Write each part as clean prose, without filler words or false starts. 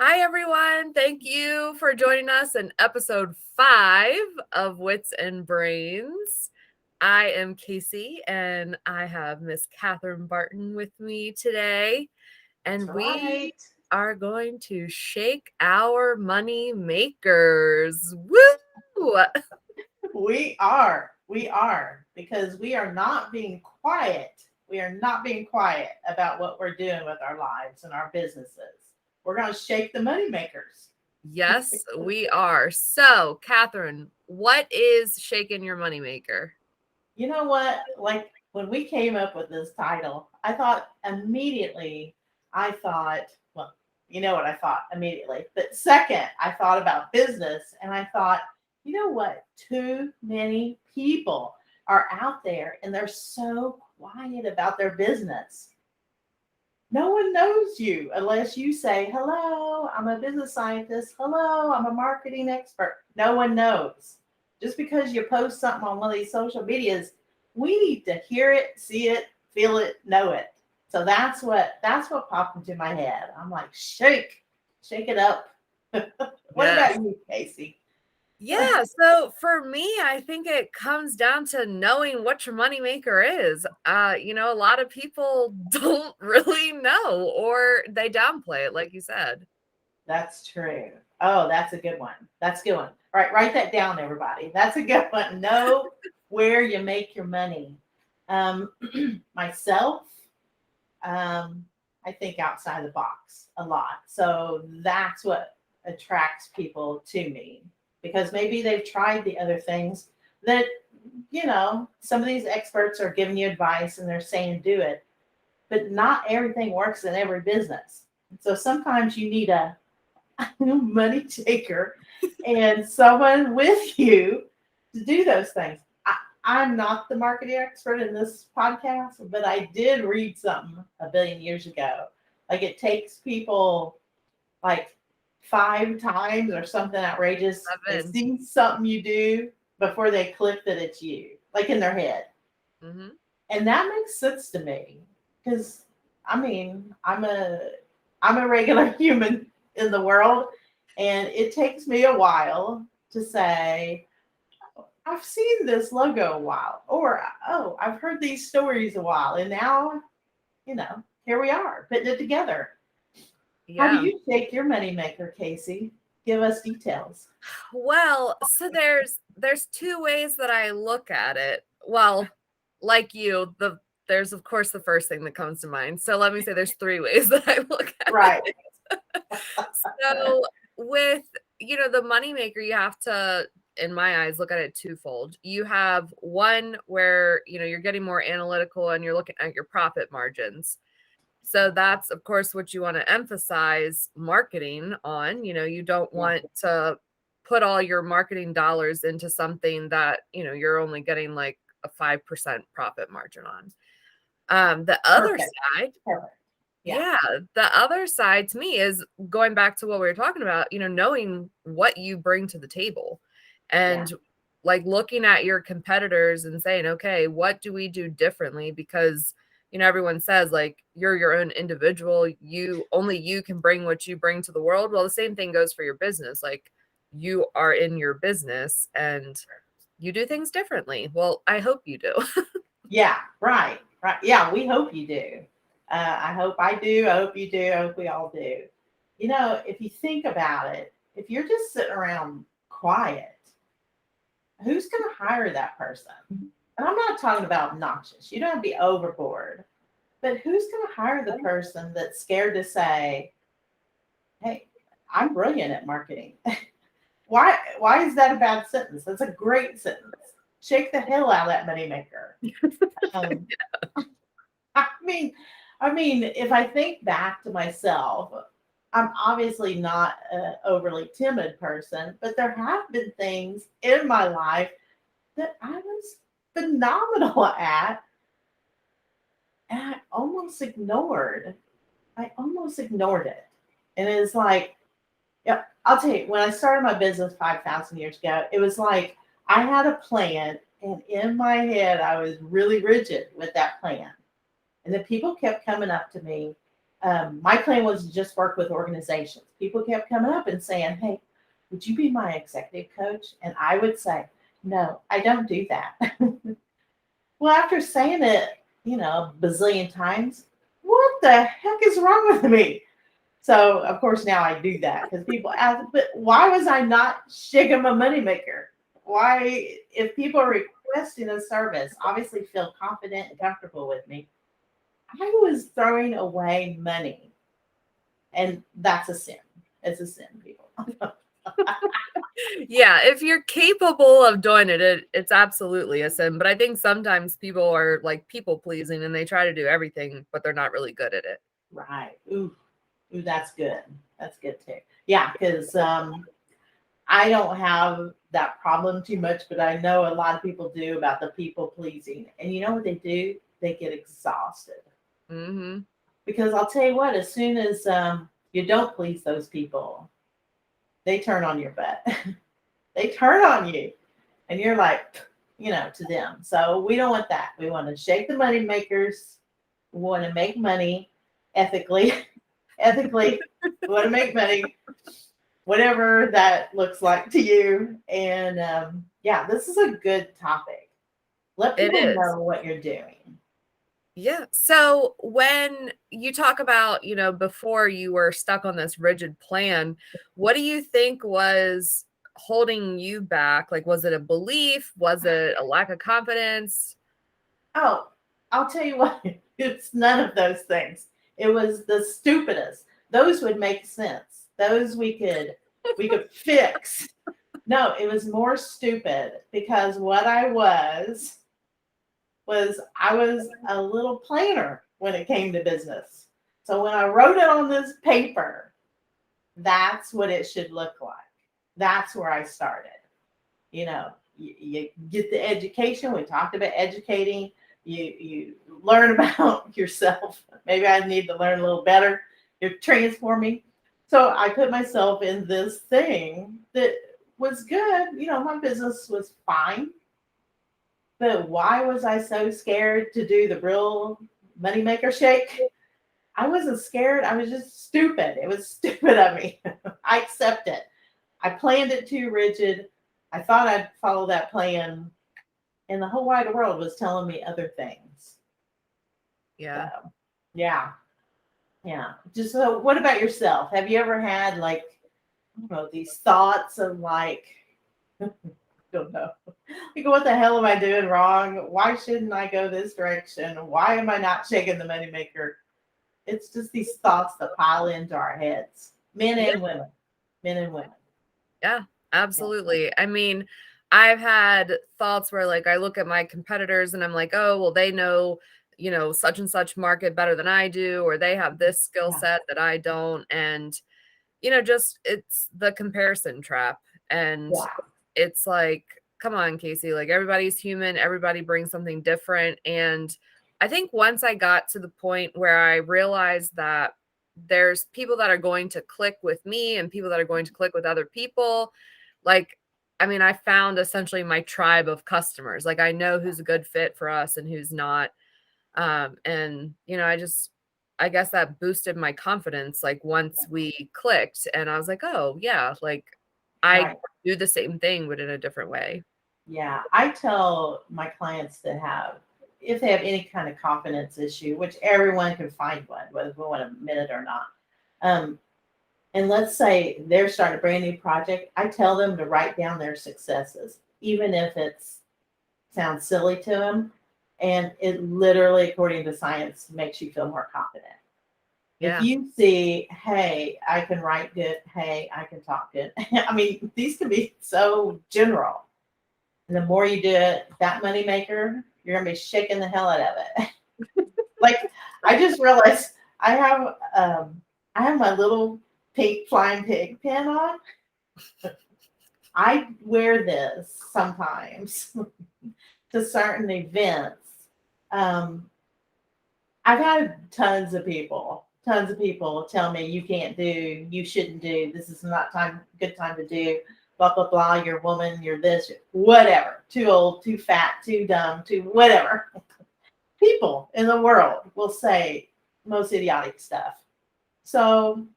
Hi, everyone. Thank you for joining us in episode 5 of Wits and Brains. I am Casey, and I have Miss Catherine Barton with me today. And That's we right. are going to shake our money makers. Woo! We are, because we are not being quiet. We are not being quiet about what we're doing with our lives and our businesses. We're going to shake the money makers. Yes, we are. So, Catherine, what is shaking your money maker? You know what? Like when we came up with this title, I thought immediately, well, you know what I thought immediately. But second, I thought about business and I thought, you know what? Too many people are out there and they're so quiet about their business. No one knows you unless you say, hello, I'm a business scientist. Hello, I'm a marketing expert. No one knows. Just because you post something on one of these social medias, we need to hear it, see it, feel it, know it. So that's what popped into my head. I'm like, shake it up. What about Yes. you, Casey? Yeah, so for me, I think it comes down to knowing what your moneymaker is. A lot of people don't really know or they downplay it, like you said. That's true. Oh, that's a good one. That's a good one. All right, write that down, everybody. That's a good one. Know where you make your money. Um, myself, I think outside the box a lot. So that's what attracts people to me because maybe they've tried the other things that, some of these experts are giving you advice and they're saying do it, but not everything works in every business. So sometimes you need a money taker and someone with you to do those things. I'm not the marketing expert in this podcast, but I did read something a billion years ago. Like it takes people like 5 times or something outrageous. They Seven. see something you do before they click that it's you, like in their head. Hmm. And that makes sense to me because I mean, I'm a regular human in the world, and it takes me a while to say, I've seen this logo a while, or oh, I've heard these stories a while, and now, here we are putting it together. How do Yeah. you shake your moneymaker, Casey? Give us details. Well, so there's two ways that I look at it. Well, like you, there's of course the first thing that comes to mind. So let me say there's three ways that I look at it. Right. So with the moneymaker, you have to, in my eyes, look at it twofold. You have one where you're getting more analytical and you're looking at your profit margins. So that's of course what you want to emphasize marketing on. You don't Yeah. want to put all your marketing dollars into something that you're only getting like a 5% profit margin on. The other Perfect. side, Perfect. Yeah. yeah, the other side to me is going back to what we were talking about, knowing what you bring to the table Yeah. and like looking at your competitors and saying, okay, what do we do differently? Because, everyone says like you're your own individual, you can bring what you bring to the world. Well, the same thing goes for your business. Like you are in your business and you do things differently. Well, I hope you do. Yeah. Right. Right. Yeah. We hope you do. I hope I do. I hope you do. I hope we all do. If you think about it, if you're just sitting around quiet, who's going to hire that person? And I'm not talking about obnoxious. You don't have to be overboard. But who's going to hire the person that's scared to say, hey, I'm brilliant at marketing? Why is that a bad sentence? That's a great sentence. Shake the hell out of that moneymaker. Um, I mean, if I think back to myself, I'm obviously not an overly timid person, but there have been things in my life that I was phenomenal at, and I almost ignored it. And it's like, yeah, I'll tell you, when I started my business 5,000 years ago, it was like I had a plan, and in my head, I was really rigid with that plan. And the people kept coming up to me My plan was to just work with organizations. People kept coming up and saying, "Hey, would you be my executive coach?" And I would say, "No, I don't do that." Well, after saying it, a bazillion times, what the heck is wrong with me? So, of course, now I do that because people ask, but why was I not shaking my moneymaker? Why, if people are requesting a service, obviously feel confident and comfortable with me, I was throwing away money. And that's a sin. It's a sin, people. Yeah, if you're capable of doing it, it's absolutely a sin. But I think sometimes people are like people pleasing and they try to do everything, but they're not really good at it. Right. Ooh, that's good. That's good too. Yeah, because I don't have that problem too much, but I know a lot of people do about the people pleasing. And you know what they do? They get exhausted. Mm-hmm. Because I'll tell you what, as soon as you don't please those people, they turn on your butt. They turn on you. And you're like, to them. So we don't want that. We want to shake the money makers. We want to make money ethically. Ethically, we want to make money, whatever that looks like to you. And yeah, this is a good topic. Let It people is. know what you're doing. Yeah. So when you talk about, before you were stuck on this rigid plan, what do you think was holding you back? Like, was it a belief? Was it a lack of confidence? Oh, I'll tell you what, it's none of those things. It was the stupidest. Those would make sense. Those we could fix. No, it was more stupid because what I was a little planner when it came to business. So when I wrote it on this paper, that's what it should look like. That's where I started. You get the education. We talked about educating. You learn about yourself. Maybe I need to learn a little better. You're transforming. So I put myself in this thing that was good. My business was fine. But why was I so scared to do the real moneymaker shake? I wasn't scared. I was just stupid. It was stupid of me. I accept it. I planned it too rigid. I thought I'd follow that plan, and the whole wide world was telling me other things. Yeah. So, yeah, yeah. Just so, what about yourself? Have you ever had like, I don't know, these thoughts of like, I don't know, like what the hell am I doing wrong? Why shouldn't I go this direction? Why am I not shaking the moneymaker? It's just these thoughts that pile into our heads, men Yeah. and women, men and women. Yeah, Yeah. absolutely. I mean, I've had thoughts where like I look at my competitors and I'm like, oh, well, they know, such and such market better than I do, or they have this skill Yeah. set that I don't. And, just it's the comparison trap. And Yeah. it's like, come on, Casey, like everybody's human, everybody brings something different. And I think once I got to the point where I realized that there's people that are going to click with me and people that are going to click with other people, like, I mean, I found essentially my tribe of customers. Like, I know who's a good fit for us and who's not. And, I guess that boosted my confidence. Like, once we clicked, and I was like, oh, yeah, like I Right. do the same thing, but in a different way. Yeah. I tell my clients to have, if they have any kind of confidence issue, which everyone can find one, whether we want to admit it or not. Um, and let's say they're starting a brand new project, I tell them to write down their successes, even if it's sounds silly to them. And it literally, according to science, makes you feel more confident. If Yeah. you see, hey, I can write good, hey, I can talk good. I mean, these can be so general. And the more you do it, that moneymaker, you're gonna be shaking the hell out of it. Like I just realized I have my little pink flying pig pin on. I wear this sometimes to certain events. Um, I've had tons of people tell me you can't do, you shouldn't do, this is not good time to do, blah blah blah. You're a woman, you're this, whatever. Too old, too fat, too dumb, too whatever. People in the world will say most idiotic stuff. So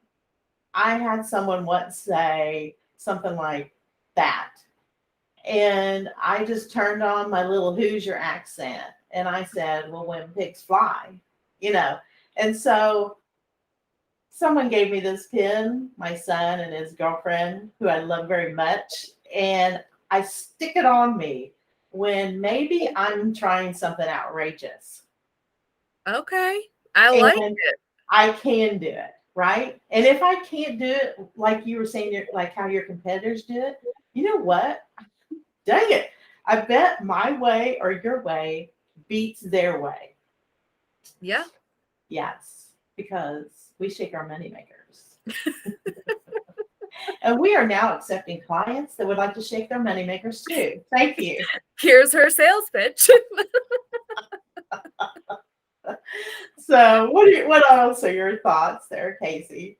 I had someone once say something like that. And I just turned on my little Hoosier accent and I said, well, when pigs fly, you know. And so someone gave me this pin, my son and his girlfriend, who I love very much. And I stick it on me when maybe I'm trying something outrageous. Okay. I like And it. I can do it, right? And if I can't do it, like you were saying, like how your competitors do it, you know what? Dang it. I bet my way or your way beats their way. Yeah. Yes, because we shake our money makers. And we are now accepting clients that would like to shake their money makers too. Thank you. Here's her sales pitch. So, what else are your thoughts there, Casey?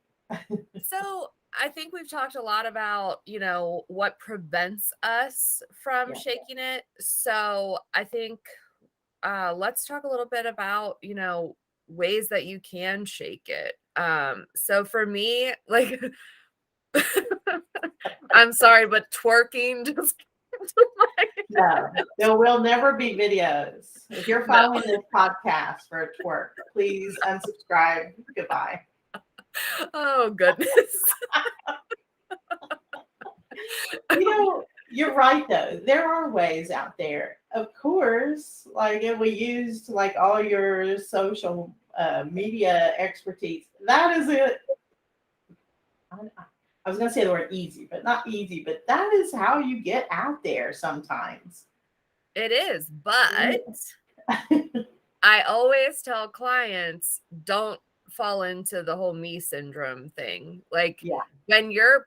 So I think we've talked a lot about, what prevents us from Yeah. shaking it. So I think let's talk a little bit about, ways that you can shake it. So for me, like I'm sorry, but twerking just No, there will never be videos. If you're no. following this podcast for a twerk, please unsubscribe. Goodbye. Oh goodness. You know, you're right though. There are ways out there. Of course, like if we used like all your social media expertise, that is it. I was going to say the word easy, but not easy, but that is how you get out there sometimes. It is, but I always tell clients, don't fall into the whole me syndrome thing. Like Yeah. when you're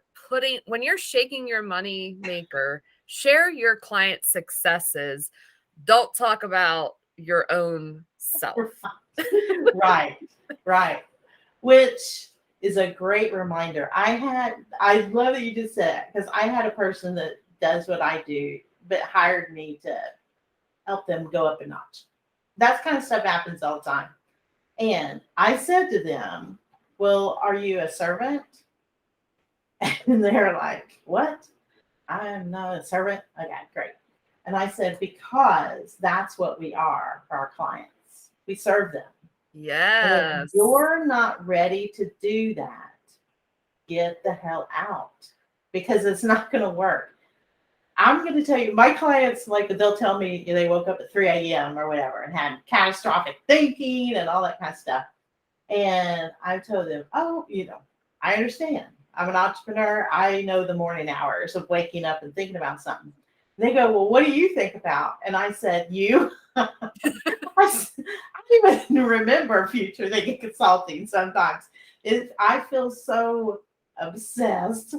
shaking your money maker, share your client successes. Don't talk about your own self. Right. Right. Which is a great reminder. I love that you just said that because I had a person that does what I do, but hired me to help them go up a notch. That kind of stuff happens all the time. And I said to them, well, are you a servant? And they're like, what? I am not a servant. Okay, great. And I said, because that's what we are for our clients. We serve them. And if Yes. you're not ready to do that, get the hell out because it's not going to work. I'm going to tell you, my clients, like they'll tell me they woke up at 3 a.m. or whatever and had catastrophic thinking and all that kind of stuff. And I told them, oh, I understand. I'm an entrepreneur. I know the morning hours of waking up and thinking about something. And they go, well, what do you think about? And I said, you. I don't even remember future thinking consulting sometimes. I feel so obsessed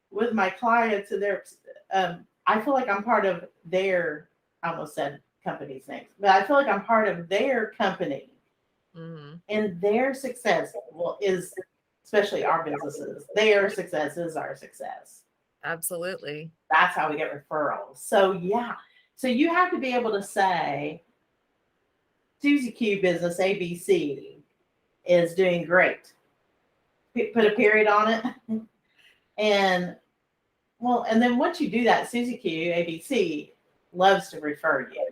with my clients and their I feel like I'm part of their, I almost said company's name, but I feel like I'm part of their company. Mm-hmm. And their success is, especially our businesses, their success is our success. Absolutely. That's how we get referrals. So yeah. So you have to be able to say, Susie Q business ABC is doing great. Put a period on it. And and then once you do that, Susie Q ABC loves to refer you.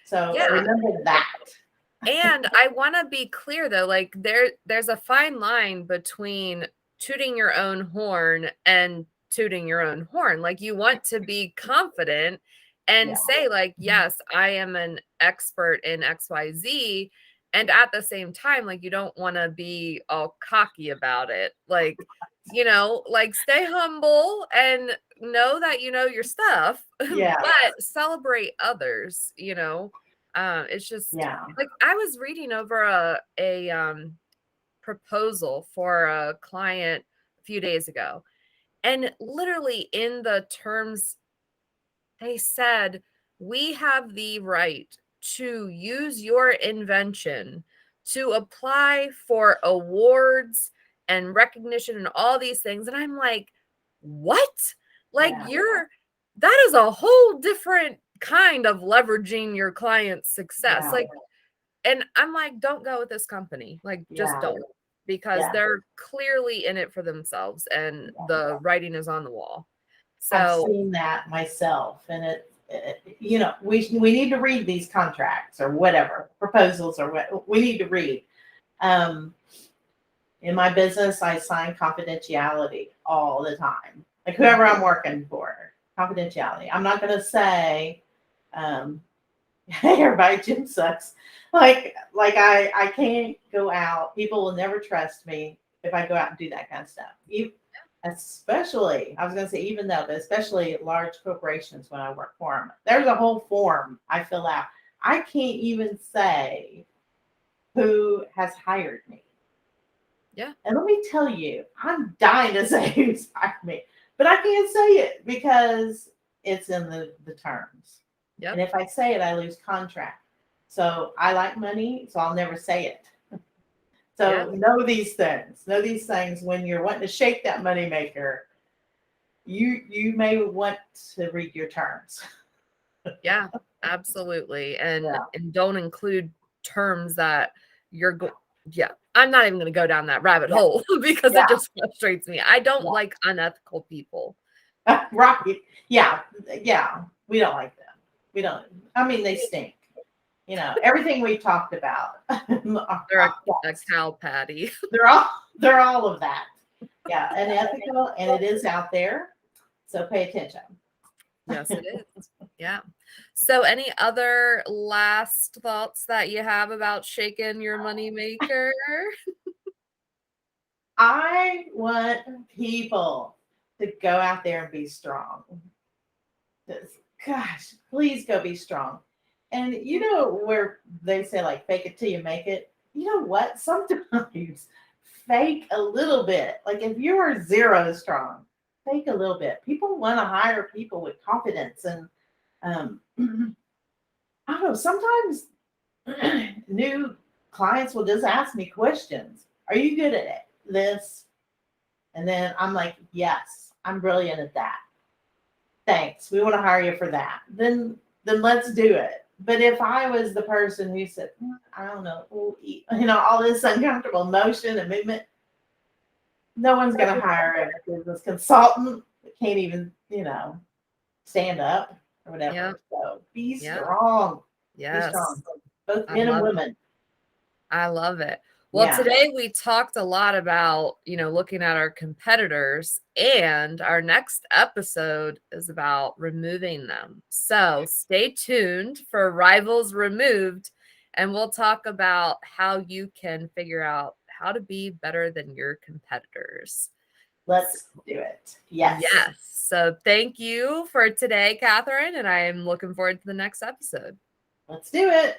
So Yeah. remember that. And I want to be clear though, like there's a fine line between tooting your own horn and tooting your own horn. Like you want to be confident and say like, yes, I am an expert in XYZ. And at the same time, like you don't want to be all cocky about it. Like, like stay humble and know that you know your stuff, Yeah. but celebrate others, it's just like I was reading over a proposal for a client a few days ago, and literally in the terms they said, we have the right to use your invention to apply for awards and recognition and all these things. And I'm like, what? Like that is a whole different kind of leveraging your client's success. Like, and I'm like, don't go with this company. Like, just don't. because Yeah. they're clearly in it for themselves and the writing is on the wall. I've So, seen that myself, and we need to read these contracts or whatever proposals or what we need to read. Um, in my business, I sign confidentiality all the time. Like whoever I'm working for, confidentiality. I'm not going to say, "Hey, everybody, Jim sucks." I can't go out. People will never trust me if I go out and do that kind of stuff. Especially, I was going to say even though, but especially large corporations when I work for them. There's a whole form I fill out. I can't even say who has hired me. yeah. And let me tell you, I'm dying to say who's hired me, but I can't say it because it's in the terms. Yep. And if I say it, I lose contract. So I like money, so I'll never say it. So know these things. Know these things when you're wanting to shake that moneymaker. You may want to read your terms. Yeah, absolutely. And Yeah. and don't include terms that you're yeah. I'm not even going to go down that rabbit hole because it just frustrates me. I don't like unethical people. Right. Yeah. Yeah. We don't like them. We don't. I mean, they stink. Everything we talked about. They're a cow patty. They're all of that. Yeah, unethical, and it is out there. So pay attention. Yes, it is. Yeah. So any other last thoughts that you have about shaking your money maker? I want people to go out there and be strong. Gosh, please go be strong. And you know where they say like fake it till you make it? You know what? Sometimes fake a little bit. Like if you are zero strong, fake a little bit. People want to hire people with confidence and I don't know, sometimes new clients will just ask me questions. Are you good at this? And then I'm like, yes, I'm brilliant at that. Thanks. We want to hire you for that. Then let's do it. But if I was the person who said, I don't know, all this uncomfortable motion and movement, no one's going to hire a business consultant that can't even, stand up or whatever. Yep. So be strong. Yes. Be strong. Both men and women. I love it. Well, today we talked a lot about, looking at our competitors, and our next episode is about removing them. So stay tuned for Rivals Removed, and we'll talk about how you can figure out how to be better than your competitors. Let's do it. Yes. Yes. So thank you for today, Catherine, and I am looking forward to the next episode. Let's do it.